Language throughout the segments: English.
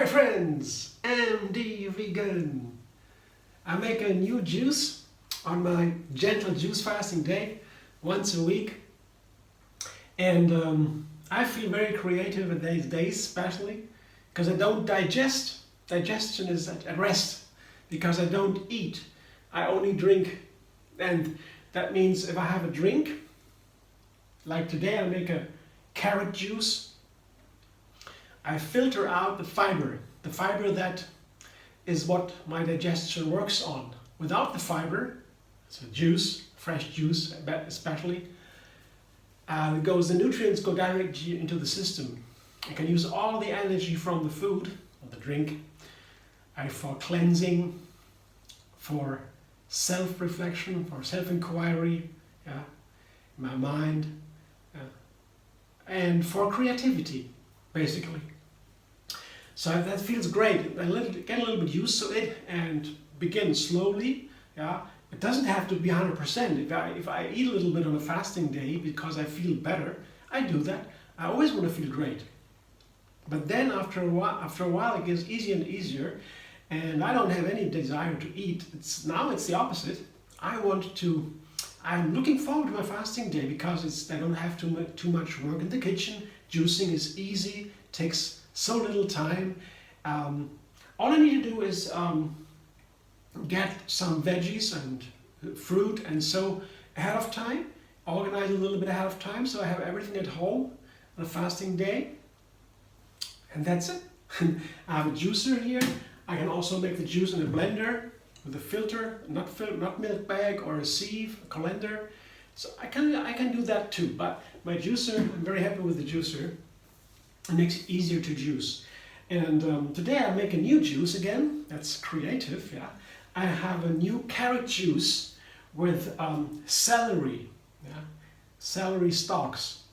my friends, MD Vegan. I make a new juice on my Gentle Juicefasting day, once a week. And I feel very creative in these days, especially because I don't digest. Digestion is at rest because I don't eat. I only drink. And that means if I have a drink, like today I make a carrot juice, I filter out the fiber that is what my digestion works on. Without the fiber, so juice, fresh juice especially, the nutrients go directly into the system. I can use all the energy from the food, or the drink, for cleansing, for self-reflection, for self-inquiry, my mind, and for creativity, basically. So that feels great. Get a little bit used to it and begin slowly. It doesn't have to be 100%. If I eat a little bit on a fasting day because I feel better, I do that. I always want to feel great. But then after a while it gets easier and easier, and I don't have any desire to eat. Now it's the opposite. I'm looking forward to my fasting day because I don't have too much work in the kitchen. Juicing is easy, takes so little time. All I need to do is get some veggies and fruit and so ahead of time, organize a little bit ahead of time so I have everything at home on a fasting day. And that's it. I have a juicer here. I can also make the juice in a blender with a filter, not milk bag or a sieve, a colander. So I can do that too. But my juicer, I'm very happy with the juicer. It makes it easier to juice. And today I make a new juice again. That's creative, yeah. I have a new carrot juice with celery, celery stalks.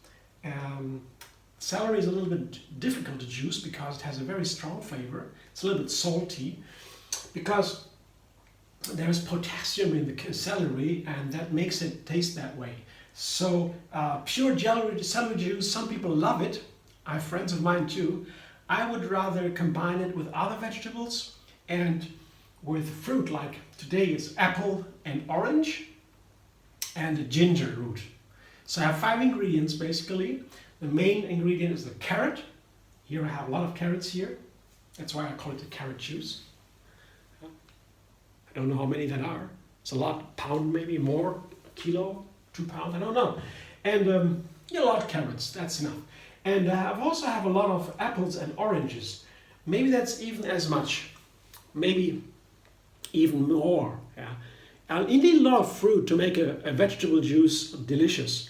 Celery is a little bit difficult to juice because it has a very strong flavor. It's a little bit salty because there's potassium in the celery and that makes it taste that way. So pure celery juice, some people love it. I have friends of mine too. I would rather combine it with other vegetables and with fruit, like today it's apple and orange and ginger root. So I have 5 ingredients basically. The main ingredient is the carrot. Here I have a lot of carrots here. That's why I call it the carrot juice. I don't know how many that are. It's a lot, a pound maybe more, a kilo, 2 pounds, I don't know. And a lot of carrots, that's enough. And I also have a lot of apples and oranges. Maybe that's even as much, maybe even more. And you need a lot of fruit to make a vegetable juice delicious.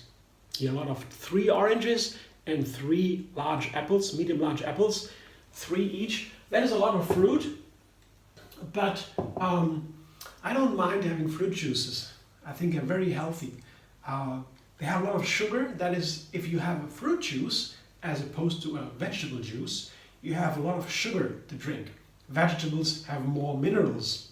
You need a lot of 3 oranges and 3 large apples, medium large apples, 3 each. That is a lot of fruit, but I don't mind having fruit juices. I think they're very healthy. They have a lot of sugar. That is, if you have a fruit juice as opposed to a vegetable juice, you have a lot of sugar to drink. Vegetables have more minerals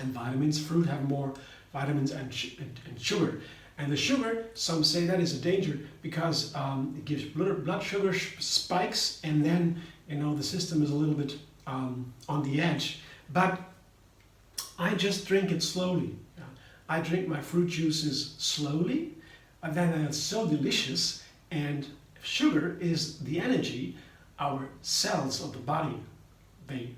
and vitamins. Fruit have more vitamins and sugar. And the sugar, some say that is a danger because it gives blood sugar spikes, and then the system is a little bit on the edge. But I just drink it slowly. I drink my fruit juices slowly, and then it's so delicious. And sugar is the energy our cells of the body they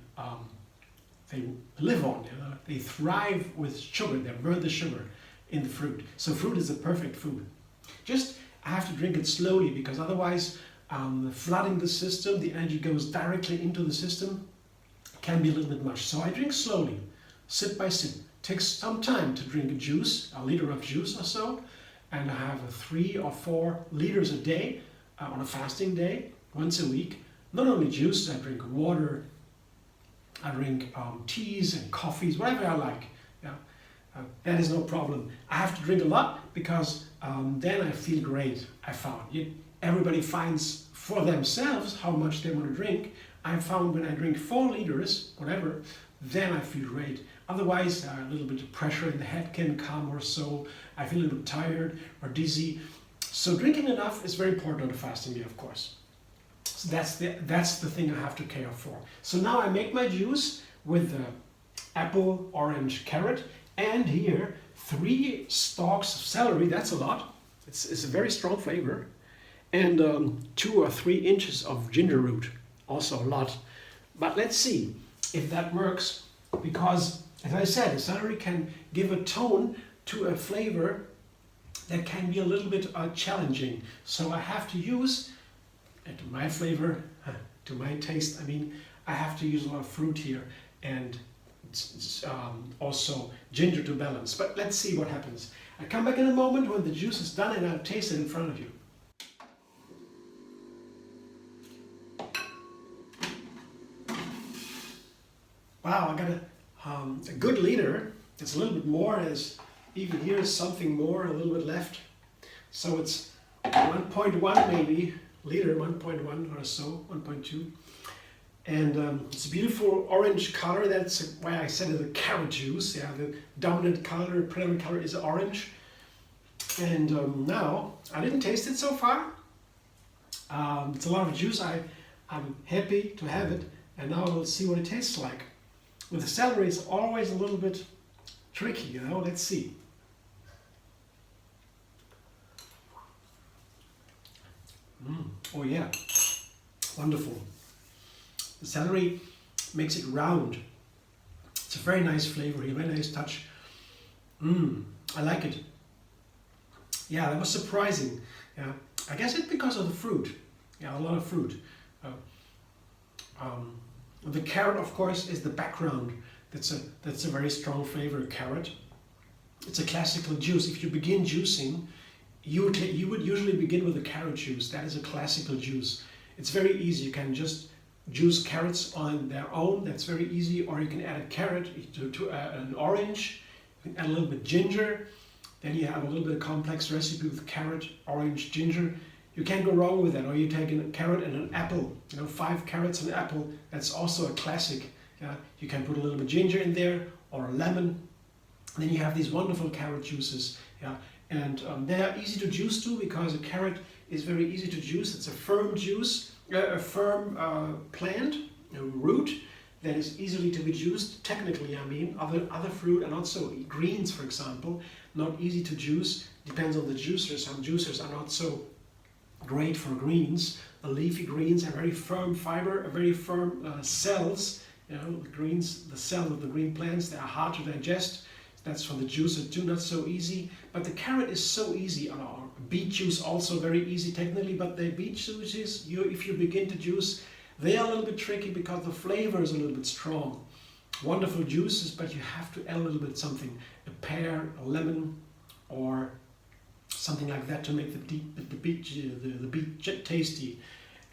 live on. They thrive with sugar. They burn the sugar in the fruit. So fruit is the perfect food. Just I have to drink it slowly because otherwise flooding the system, the energy goes directly into the system, can be a little bit much. So I drink slowly, sip by sip. Takes some time to drink a liter of juice or so, and I have 3 or 4 liters a day on a fasting day, once a week. Not only juice, I drink water, I drink teas and coffees, whatever I like. That is no problem. I have to drink a lot because then I feel great, I found. Everybody finds for themselves how much they want to drink. I found when I drink 4 liters, whatever, then I feel great. Otherwise, a little bit of pressure in the head can come or so. I feel a little bit tired or dizzy. So drinking enough is very important on a fasting day, of course. So that's the thing I have to care for. So now I make my juice with the apple, orange, carrot, and here 3 stalks of celery. That's a lot. It's a very strong flavor. And 2 or 3 inches of ginger root, also a lot. But let's see if that works, because as I said, the celery can give a tone to a flavor that can be a little bit challenging. So I have to use, to my flavor, to my taste, I mean, I have to use a lot of fruit here and also ginger to balance. But let's see what happens. I come back in a moment when the juice is done and I'll taste it in front of you. Wow, I got a good liter. It's a little bit more, as even here is something more, a little bit left. So it's 1.1 maybe, liter, 1.1 or so, 1.2. And it's a beautiful orange color. That's why I said it's a carrot juice. Yeah, the dominant color, predominant color is orange. And now, I didn't taste it so far. It's a lot of juice. I'm happy to have it. And now we'll see what it tastes like. With the celery, it's always a little bit tricky, you know. Let's see. Oh yeah, wonderful. The celery makes it round. It's a very nice flavor here, very nice touch. I like it. Yeah, that was surprising. Yeah, I guess it's because of the fruit. Yeah, a lot of fruit. The carrot, of course, is the background. That's a very strong flavor, carrot. It's a classical juice. If you begin juicing, you would usually begin with a carrot juice. That is a classical juice. It's very easy. You can just juice carrots on their own. That's very easy. Or you can add a carrot to an orange. You can add a little bit ginger. Then you have a little bit of complex recipe with carrot, orange, ginger. You can't go wrong with that. Or you take a carrot and an apple. 5 carrots and an apple. That's also a classic. Yeah, you can put a little bit of ginger in there, or a lemon. And then you have these wonderful carrot juices. Yeah, and they are easy to juice too, because a carrot is very easy to juice. It's a firm juice, a firm plant, a root that is easily to be juiced. Technically, I mean, other fruit are not so. Greens, for example, not easy to juice. Depends on the juicer. Some juicers are not so great for greens. The leafy greens have very firm fiber, very firm cells. The greens, the cells of the green plants, they are hard to digest. That's for the juicer too, not so easy. But the carrot is so easy. Beet juice also very easy technically, but the beet juices, if you begin to juice, they are a little bit tricky because the flavor is a little bit strong. Wonderful juices, but you have to add a little bit something, a pear, a lemon, or something like that to make the beet tasty.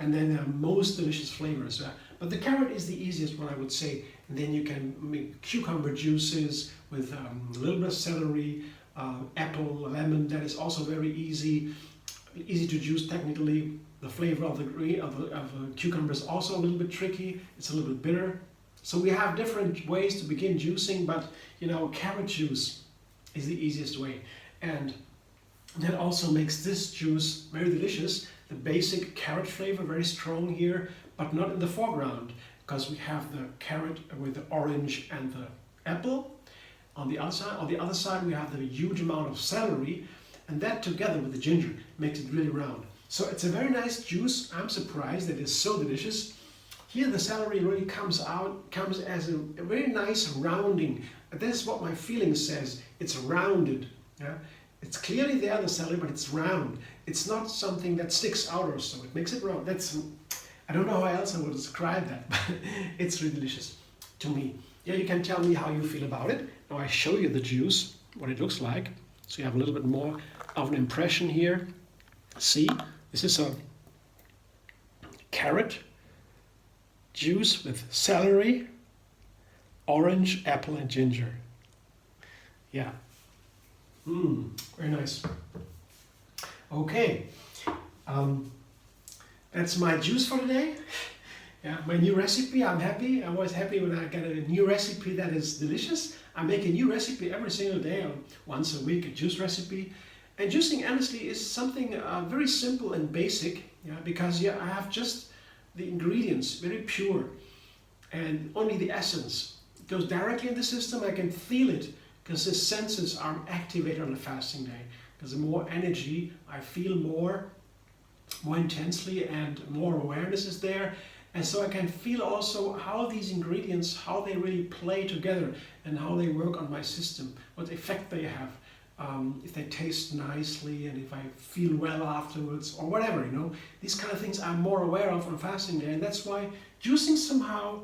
And then there are most delicious flavors. But the carrot is the easiest one, I would say. And then you can make cucumber juices with a little bit of celery, apple, lemon. That is also very easy to juice technically. The flavor of the cucumber is also a little bit tricky. It's a little bit bitter. So we have different ways to begin juicing, but carrot juice is the easiest way. And that also makes this juice very delicious. The basic carrot flavor very strong here, but not in the foreground, because we have the carrot with the orange and the apple. On the other side, we have the huge amount of celery, and that together with the ginger makes it really round. So it's a very nice juice. I'm surprised that it's so delicious. Here the celery really comes as a very nice rounding. This is what my feeling says. It's rounded. Yeah? It's clearly there, the celery, but it's round. It's not something that sticks out or so. It makes it round. I don't know how else I would describe that, but it's really delicious to me. Yeah, you can tell me how you feel about it. Now I show you the juice, what it looks like. So you have a little bit more of an impression here. See, this is a carrot juice with celery, orange, apple, and ginger. Yeah. Very nice. Okay, that's my juice for today. Yeah, my new recipe. I'm happy. I'm always happy when I get a new recipe that is delicious. I make a new recipe every single day, or once a week, a juice recipe. And juicing, honestly, is something very simple and basic. Yeah, because I have just the ingredients, very pure, and only the essence goes directly in the system. I can feel it because the senses are activated on a fasting day. Because the more energy I feel more intensely, and more awareness is there. And so I can feel also how these ingredients, how they really play together and how they work on my system, what effect they have, if they taste nicely and if I feel well afterwards or whatever, you know. These kind of things I'm more aware of on fasting day, and that's why juicing somehow,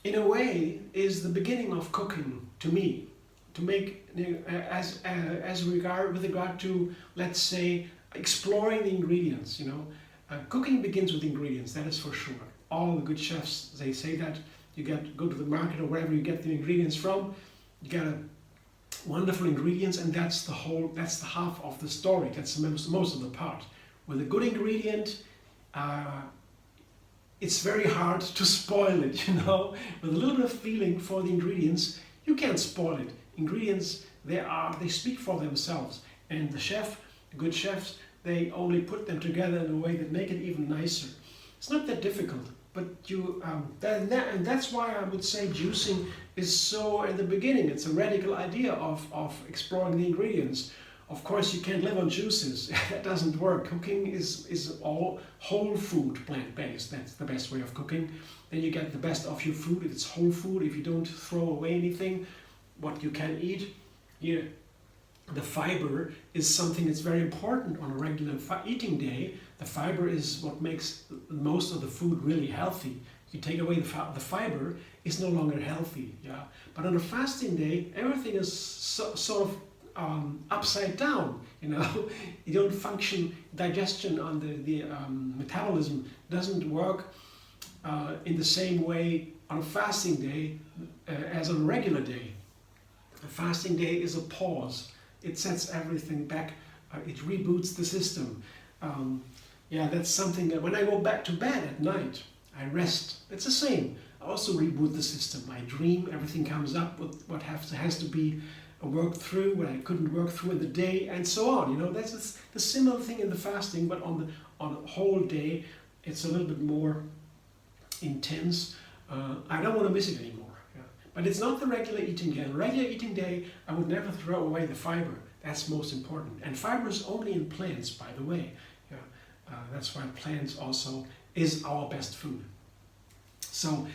in a way, is the beginning of cooking to me. To make, with regard to, let's say, exploring the ingredients, you know. Cooking begins with ingredients, that is for sure. All the good chefs, they say that. You go to the market or wherever you get the ingredients from, you get wonderful ingredients, and that's the half of the story. That's most of the part. With a good ingredient, it's very hard to spoil it, you know. With a little bit of feeling for the ingredients, you can't spoil it. Ingredients, they speak for themselves, and the good chefs, they only put them together in a way that make it even nicer. It's not that difficult, but and that's why I would say juicing is so, in the beginning, it's a radical idea of exploring the ingredients. Of course, you can't live on juices. That doesn't work. Cooking is all whole food, plant-based. That's the best way of cooking. Then you get the best of your food. It's whole food. If you don't throw away anything, what you can eat. Yeah. The fiber is something that's very important on a regular eating day. The fiber is what makes most of the food really healthy. You take away the fiber, it's no longer healthy. Yeah. But on a fasting day, everything is sort of upside down. You know, you don't function. Digestion on the metabolism doesn't work in the same way on a fasting day as on a regular day. A fasting day is a pause. It sets everything back. It reboots the system. Yeah, that's something that when I go back to bed at night, I rest. It's the same. I also reboot the system. I dream. Everything comes up with what has to be worked through, what I couldn't work through in the day, and so on. You know, that's the similar thing in the fasting, but on a whole day, it's a little bit more intense. I don't want to miss it anymore. But it's not the regular eating day. On a regular eating day, I would never throw away the fiber. That's most important. And fiber is only in plants, by the way. Yeah. That's why plants also is our best food. So,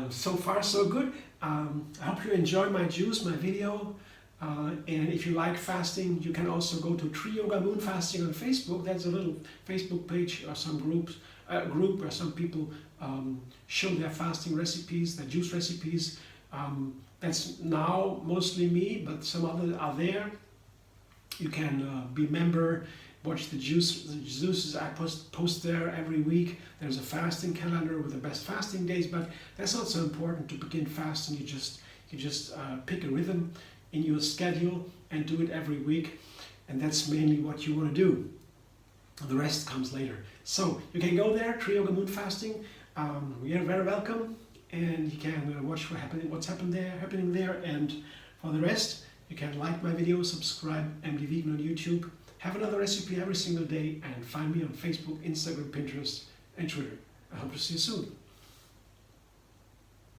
so far so good. I hope you enjoy my juice, my video. And if you like fasting, you can also go to Tree Yoga Moon Fasting on Facebook. That's a little Facebook page or some group where some people show their fasting recipes, their juice recipes. That's now mostly me, but some others are there. You can be a member, watch the juices I post there every week. There's a fasting calendar with the best fasting days, but that's not so important to begin fasting. You just pick a rhythm in your schedule and do it every week, and that's mainly what you want to do. The rest comes later. So you can go there, Tree Yoga Moon Fasting. You're very welcome. And you can watch what's happening there, and for the rest, you can like my videos, subscribe, MD Vegan on YouTube, have another recipe every single day, and find me on Facebook, Instagram, Pinterest, and Twitter. I hope to see you soon.